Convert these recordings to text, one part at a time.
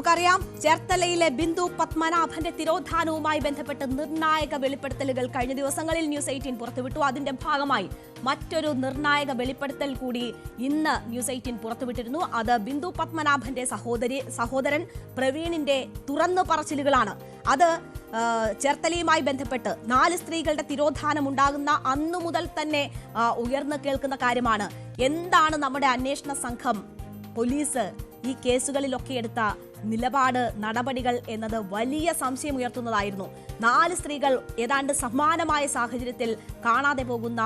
നമുക്കറിയാം ചേർത്തലയിലെ ബിന്ദു പത്മനാഭന്റെ തിരോധാനവുമായി ബന്ധപ്പെട്ട് നിർണായക വെളിപ്പെടുത്തലുകൾ കഴിഞ്ഞ ദിവസങ്ങളിൽ ന്യൂസ് 18 പുറത്തുവിട്ടു. അതിന്റെ ഭാഗമായി മറ്റൊരു നിർണായക വെളിപ്പെടുത്തൽ കൂടി ഇന്ന് ന്യൂസ് 18 പുറത്തുവിട്ടിരുന്നു. അത് ബിന്ദു പത്മനാഭന്റെ സഹോദരൻ പ്രവീണിന്റെ തുറന്നു പറച്ചിലുകളാണ്. അത് ചേർത്തലയുമായി ബന്ധപ്പെട്ട് 4 സ്ത്രീകളുടെ തിരോധാനം ഉണ്ടാകുന്ന അന്നു മുതൽ തന്നെ ഉയർന്നു കേൾക്കുന്ന കാര്യമാണ്. എന്താണ് നമ്മുടെ അന്വേഷണ സംഘം, പോലീസ് ഈ കേസുകളിലൊക്കെ എടുത്ത നിലപാട്, നടപടികൾ എന്നത് വലിയ സംശയം ഉയർത്തുന്നതായിരുന്നു. 4 സ്ത്രീകൾ ഏതാണ്ട് സമാനമായ സാഹചര്യത്തിൽ കാണാതെ പോകുന്ന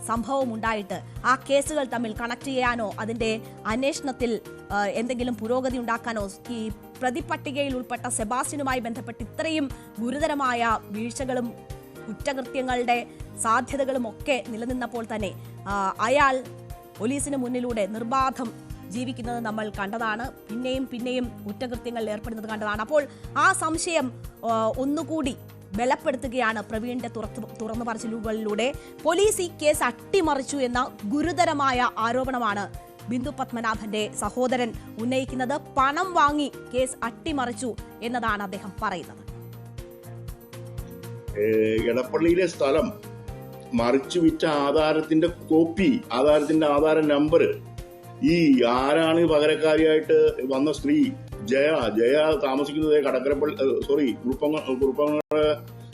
സംഭവം ഉണ്ടായിട്ട് ആ കേസുകൾ തമ്മിൽ കണക്ട് ചെയ്യാനോ അതിന്റെ അന്വേഷണത്തിൽ എന്തെങ്കിലും പുരോഗതി ഉണ്ടാക്കാനോ ഈ പ്രതിപട്ടികയിൽ ഉൾപ്പെട്ട സെബാസ്റ്റ്യനുമായി ബന്ധപ്പെട്ട് ഇത്രയും ഗുരുതരമായ വീഴ്ചകളും കുറ്റകൃത്യങ്ങളുടെ സാധ്യതകളും ഒക്കെ നിലനിന്നപ്പോൾ തന്നെ അയാൾ പോലീസിന് മുന്നിലൂടെ നിർബാധം ജീവിക്കുന്നത് നമ്മൾ കണ്ടതാണ്. പിന്നെയും കുറ്റകൃത്യങ്ങളിൽ ഏർപ്പെടുന്നത് കണ്ടതാണ്. അപ്പോൾ ആ സംശയം ഒന്നുകൂടി ബലപ്പെടുത്തുകയാണ് പ്രവീണിന്റെ തുറന്നു പറച്ചിലുകളിലൂടെ. പോലീസ് ഈ കേസ് അട്ടിമറിച്ചു എന്ന ഗുരുതരമായ ആരോപണമാണ് ബിന്ദു പത്മനാഭന്റെ സഹോദരൻ ഉന്നയിക്കുന്നത്. പണം വാങ്ങി കേസ് അട്ടിമറിച്ചു എന്നതാണ് അദ്ദേഹം പറയുന്നത്. എടപ്പള്ളിയിലെ സ്ഥലം മറിച്ചു വിറ്റ ആധാരത്തിന്റെ കോപ്പി, ആധാരത്തിന്റെ ആധാര നമ്പർ, ഈ ആരാണ് പകരക്കാരിയായിട്ട് വന്ന സ്ത്രീ ജയ താമസിക്കുന്നത് കുറുപ്പങ്ങ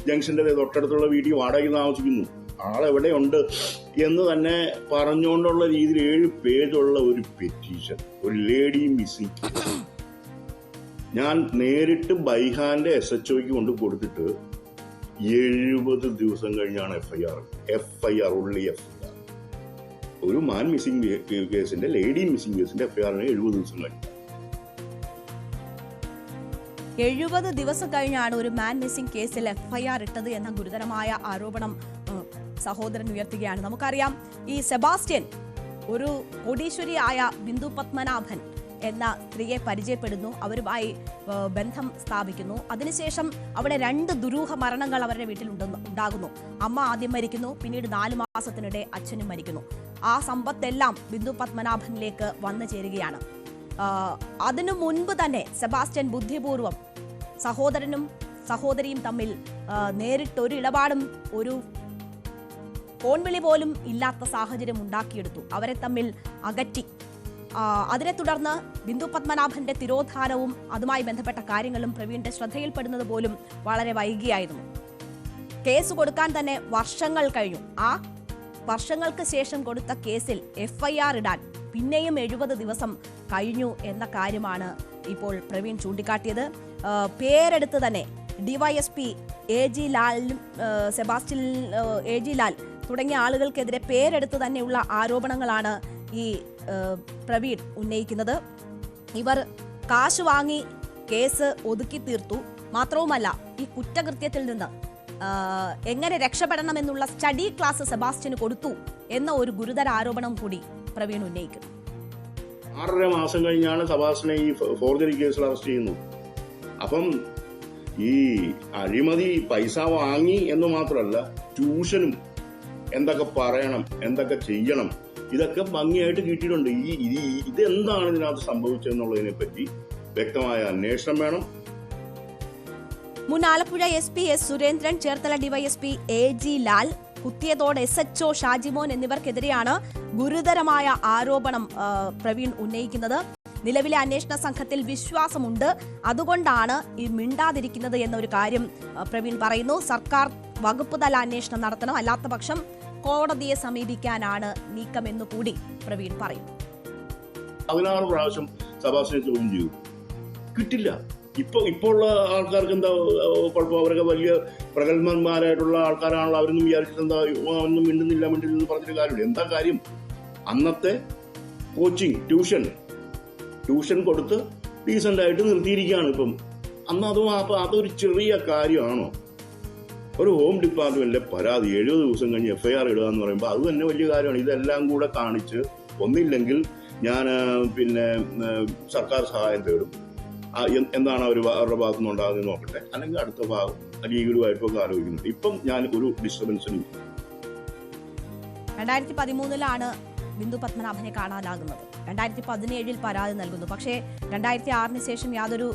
ജംഗ്ഷന്റെ തൊട്ടടുത്തുള്ള വീട്ടിൽ വാടകയ്ക്ക് താമസിക്കുന്നു, ആളെവിടെയുണ്ട് എന്ന് തന്നെ പറഞ്ഞുകൊണ്ടുള്ള രീതിയിൽ 7 പേജുള്ള ഒരു പെറ്റീഷൻ, ഒരു ലേഡി മിസ്സിംഗ്. ഞാൻ നേരിട്ട് ബൈഹാന്റെ SHOയ്ക്ക് കൊണ്ട് കൊടുത്തിട്ട് 70 ദിവസം കഴിഞ്ഞാണ് എഫ്ഐആർ ഉള്ളി എഫ്ഐആർ. ഒരു മാൻ മിസ്സിംഗ് കേസിന്റെ, ലേഡി മിസ്സിംഗ് കേസിന്റെ എഫ്ഐആറിന് 70 ദിവസം കഴിഞ്ഞു. 70 ദിവസം കഴിഞ്ഞാണ് ഒരു മാൻ മിസ്സിംഗ് കേസിൽ എഫ്ഐആർ ഇട്ടത് എന്ന ഗുരുതരമായ ആരോപണം സഹോദരൻ ഉയർത്തുകയാണ്. നമുക്കറിയാം ഈ സെബാസ്റ്റ്യൻ ഒരു കോടീശ്വരിയായ ബിന്ദു പത്മനാഭൻ എന്ന സ്ത്രീയെ പരിചയപ്പെടുന്നു, അവരുമായി ബന്ധം സ്ഥാപിക്കുന്നു. അതിനുശേഷം അവിടെ 2 ദുരൂഹ മരണങ്ങൾ അവരുടെ വീട്ടിൽ ഉണ്ടാകുന്നു. അമ്മ ആദ്യം മരിക്കുന്നു, പിന്നീട് 4 മാസത്തിനിടെ അച്ഛനും മരിക്കുന്നു. ആ സമ്പത്തെല്ലാം ബിന്ദു പത്മനാഭനിലേക്ക് വന്നു ചേരുകയാണ്. അതിനു മുൻപ് തന്നെ സെബാസ്റ്റ്യൻ ബുദ്ധിപൂർവം സഹോദരനും സഹോദരിയും തമ്മിൽ നേരിട്ടൊരു ഇടപാടും ഒരു ഫോൺ വിളി പോലും ഇല്ലാത്ത സാഹചര്യം ഉണ്ടാക്കിയെടുത്തു. അവരെ തമ്മിൽ അകറ്റി. അതിനെ തുടർന്ന് ബിന്ദു പത്മനാഭന്റെ തിരോധാനവും അതുമായി ബന്ധപ്പെട്ട കാര്യങ്ങളും പ്രവീണിന്റെ ശ്രദ്ധയിൽപ്പെടുന്നത് പോലും വളരെ വൈകിയായിരുന്നു. കേസ് കൊടുക്കാൻ തന്നെ വർഷങ്ങൾ കഴിഞ്ഞു. ആ വർഷങ്ങൾക്ക് ശേഷം കൊടുത്ത കേസിൽ എഫ്ഐആർ ഇടാൻ പിന്നെയും 70 ദിവസം കഴിഞ്ഞു എന്ന കാര്യമാണ് ഇപ്പോൾ പ്രവീൺ ചൂണ്ടിക്കാട്ടിയത്. പേരെടുത്ത് തന്നെ DYSP AG ലാലും സെബാസ്റ്റ്യൻ AG ലാൽ തുടങ്ങിയ ആളുകൾക്കെതിരെ പേരെടുത്ത് തന്നെയുള്ള ആരോപണങ്ങളാണ് ഈ പ്രവീൺ ഉന്നയിക്കുന്നത്. ഇവർ കാശ് വാങ്ങി കേസ് ഒതുക്കി തീർത്തു. മാത്രവുമല്ല, ഈ കുറ്റകൃത്യത്തിൽ നിന്ന് എങ്ങനെ രക്ഷപ്പെടണമെന്നുള്ള സ്റ്റഡി ക്ലാസ് സെബാസ്റ്റ്യന് കൊടുത്തു എന്ന ഒരു ഗുരുതര ആരോപണം കൂടി പ്രവീൺ ഉന്നയിക്കുന്നു. 6.5 മാസം കഴിഞ്ഞാണ് സെബാസ്റ്റ്യനെ ഈ ഫോർജറി കേസിൽ അറസ്റ്റ് ചെയ്യുന്നത്. അപ്പം ഈ അഴിമതി പൈസ വാങ്ങി എന്ന് മാത്രമല്ല, ട്യൂഷനും എന്തൊക്കെ പറയണം, എന്തൊക്കെ ചെയ്യണം, ഇതൊക്കെ ഭംഗിയായിട്ട് കിട്ടിയിട്ടുണ്ട്. ഇതെന്താണ് ഇതിനകത്ത് സംഭവിച്ചതെന്നുള്ളതിനെ പറ്റി വ്യക്തമായ അന്വേഷണം വേണം. മുൻ Alappuzha SP S Surendran, Cherthala DYSP AG Lal, Kuthiyathode SHO Shajimon എന്നിവർക്കെതിരെയാണ് ഗുരുതരമായ ആരോപണം പ്രവീൺ ഉന്നയിക്കുന്നത്. നിലവിലെ അന്വേഷണ സംഘത്തിൽ വിശ്വാസമുണ്ട്, അതുകൊണ്ടാണ് ഈ മിണ്ടാതിരിക്കുന്നത് എന്നൊരു കാര്യം പ്രവീൺ പറയുന്നു. സർക്കാർ വകുപ്പ് തല അന്വേഷണം നടത്തണം, അല്ലാത്ത പക്ഷം കോടതിയെ സമീപിക്കാനാണ് നീക്കമെന്ന് കൂടി പ്രവീൺ പറയുന്നു. 16 പ്രാവശ്യം സെബാസ്റ്റ്യനെ ചോദ്യം ചെയ്തു, കിട്ടില്ല. ഇപ്പോൾ ഉള്ള ആൾക്കാർക്ക് എന്താ കുഴപ്പം? അവരൊക്കെ വലിയ പ്രഗത്ഭന്മാരായിട്ടുള്ള ആൾക്കാരാണല്ലോ. അവരൊന്നും വിചാരിച്ചിട്ട് എന്താ ഒന്നും മിണ്ടുന്നില്ലെന്ന് പറഞ്ഞിട്ട് കാര്യമില്ല. എന്താ കാര്യം? അന്നത്തെ കോച്ചിങ് ട്യൂഷൻ കൊടുത്ത് ഡീസന്റ് ആയിട്ട് നിർത്തിയിരിക്കുകയാണ്. ഇപ്പം അതൊരു ചെറിയ കാര്യമാണോ? ഒരു ഹോം ഡിപ്പാർട്ട്മെന്റിലെ പരാതി 70 ദിവസം കഴിഞ്ഞ് എഫ്ഐആർ ഇടുക എന്ന് പറയുമ്പോൾ അത് തന്നെ വലിയ കാര്യമാണ്. ഇതെല്ലാം കൂടെ കാണിച്ച് ഒന്നില്ലെങ്കിൽ ഞാൻ സർക്കാർ സഹായം തേടും, എന്താണ് അവരുടെ ഭാഗത്തു നിന്ന് ഉണ്ടാകുന്നത് നോക്കട്ടെ, അല്ലെങ്കിൽ അടുത്ത ഭാഗം ലീഗലുമായിട്ടൊക്കെ ആലോചിക്കുന്നുണ്ട്. ഇപ്പം ഞാൻ ഒരു ഡിസ്റ്റർബൻസിനും 2013 ബിന്ദു പത്മനാഭനെ കാണാനാകുന്നത്. 2017 പരാതി നൽകുന്നു. പക്ഷേ 2006 ശേഷം യാതൊരു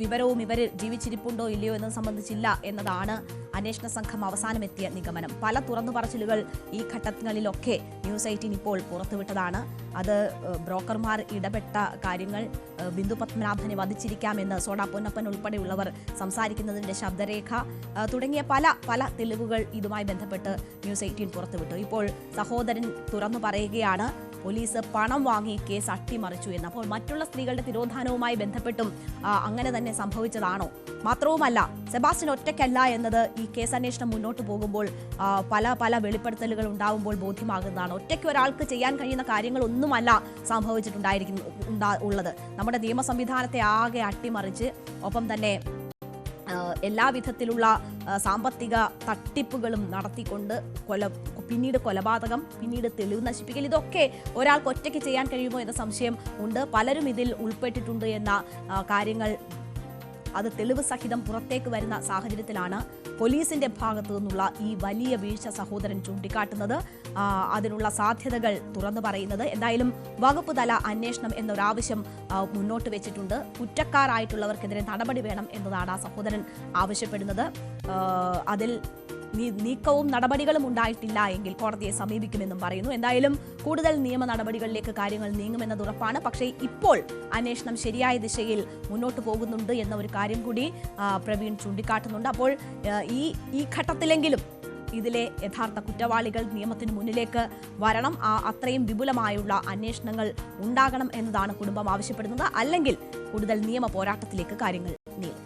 വിവരവും ഇവർ ജീവിച്ചിരിപ്പുണ്ടോ ഇല്ലയോ എന്നത് സംബന്ധിച്ചില്ല എന്നതാണ് അന്വേഷണ സംഘം അവസാനമെത്തിയ നിഗമനം. പല തുറന്നു പറച്ചിലുകൾ ഈ ഘട്ടങ്ങളിലൊക്കെ ന്യൂസ് 18 ഇപ്പോൾ പുറത്തുവിട്ടതാണ്. അത് ബ്രോക്കർമാർ ഇടപെട്ട കാര്യങ്ങൾ, ബിന്ദു പത്മനാഭനെ വധിച്ചിരിക്കാമെന്ന് സോഡ പൊന്നപ്പൻ ഉൾപ്പെടെയുള്ളവർ സംസാരിക്കുന്നതിന്റെ ശബ്ദരേഖ തുടങ്ങിയ പല തെളിവുകൾ ഇതുമായി ബന്ധപ്പെട്ട് ന്യൂസ് 18 പുറത്തുവിട്ടു. ഇപ്പോൾ സഹോദരൻ തുറന്നു പറയുകയാണ് പോലീസ് പണം വാങ്ങി കേസ് അട്ടിമറിച്ചു എന്ന്. അപ്പോൾ മറ്റുള്ള സ്ത്രീകളുടെ തിരോധാനവുമായി ബന്ധപ്പെട്ടും അങ്ങനെ തന്നെ സംഭവിച്ചതാണോ? മാത്രവുമല്ല, സെബാസ്റ്റ്യൻ ഒറ്റയ്ക്കല്ല എന്നത് ഈ കേസ് അന്വേഷണം മുന്നോട്ട് പോകുമ്പോൾ പല വെളിപ്പെടുത്തലുകൾ ഉണ്ടാവുമ്പോൾ ബോധ്യമാകുന്നതാണ്. ഒറ്റയ്ക്ക് ഒരാൾക്ക് ചെയ്യാൻ കഴിയുന്ന കാര്യങ്ങളൊന്നുമല്ല ഉള്ളത്. നമ്മുടെ നിയമ സംവിധാനത്തെ ആകെ അട്ടിമറിച്ച് ഒപ്പം തന്നെ എല്ലാവിധത്തിലുള്ള സാമ്പത്തിക തട്ടിപ്പുകളും നടത്തിക്കൊണ്ട് പിന്നീട് കൊലപാതകം, പിന്നീട് തെളിവ് നശിപ്പിക്കൽ, ഇതൊക്കെ ഒരാൾക്ക് ഒറ്റയ്ക്ക് ചെയ്യാൻ കഴിയുമോ എന്ന സംശയം ഉണ്ട്. പലരും ഇതിൽ ഉൾപ്പെട്ടിട്ടുണ്ട് എന്ന കാര്യങ്ങൾ അത് തെളിവ് സഹിതം പുറത്തേക്ക് വരുന്ന സാഹചര്യത്തിലാണ് പോലീസിന്റെ ഭാഗത്തു നിന്നുള്ള ഈ വലിയ വീഴ്ച സഹോദരൻ ചൂണ്ടിക്കാട്ടുന്നത്, അതിനുള്ള സാധ്യതകൾ തുറന്നു പറയുന്നത്. എന്തായാലും വകുപ്പ് തല അന്വേഷണം എന്നൊരാവശ്യം മുന്നോട്ട് വെച്ചിട്ടുണ്ട്. കുറ്റക്കാരായിട്ടുള്ളവർക്കെതിരെ നടപടി വേണം എന്നതാണ് ആ സഹോദരൻ ആവശ്യപ്പെടുന്നത്. അതിൽ നീക്കവും നടപടികളും ഉണ്ടായിട്ടില്ല എങ്കിൽ കോടതിയെ സമീപിക്കുമെന്നും പറയുന്നു. എന്തായാലും കൂടുതൽ നിയമ നടപടികളിലേക്ക് കാര്യങ്ങൾ നീങ്ങുമെന്നത് ഉറപ്പാണ്. പക്ഷേ ഇപ്പോൾ അന്വേഷണം ശരിയായ ദിശയിൽ മുന്നോട്ട് പോകുന്നുണ്ട് എന്ന ഒരു കാര്യം കൂടി പ്രവീൺ ചൂണ്ടിക്കാട്ടുന്നുണ്ട്. അപ്പോൾ ഈ ഘട്ടത്തിലെങ്കിലും ഇതിലെ യഥാർത്ഥ കുറ്റവാളികൾ നിയമത്തിന് മുന്നിലേക്ക് വരണം. അത്രയും വിപുലമായുള്ള അന്വേഷണങ്ങൾ ഉണ്ടാകണം എന്നതാണ് കുടുംബം ആവശ്യപ്പെടുന്നത്. അല്ലെങ്കിൽ കൂടുതൽ നിയമ പോരാട്ടത്തിലേക്ക് കാര്യങ്ങൾ നീളും.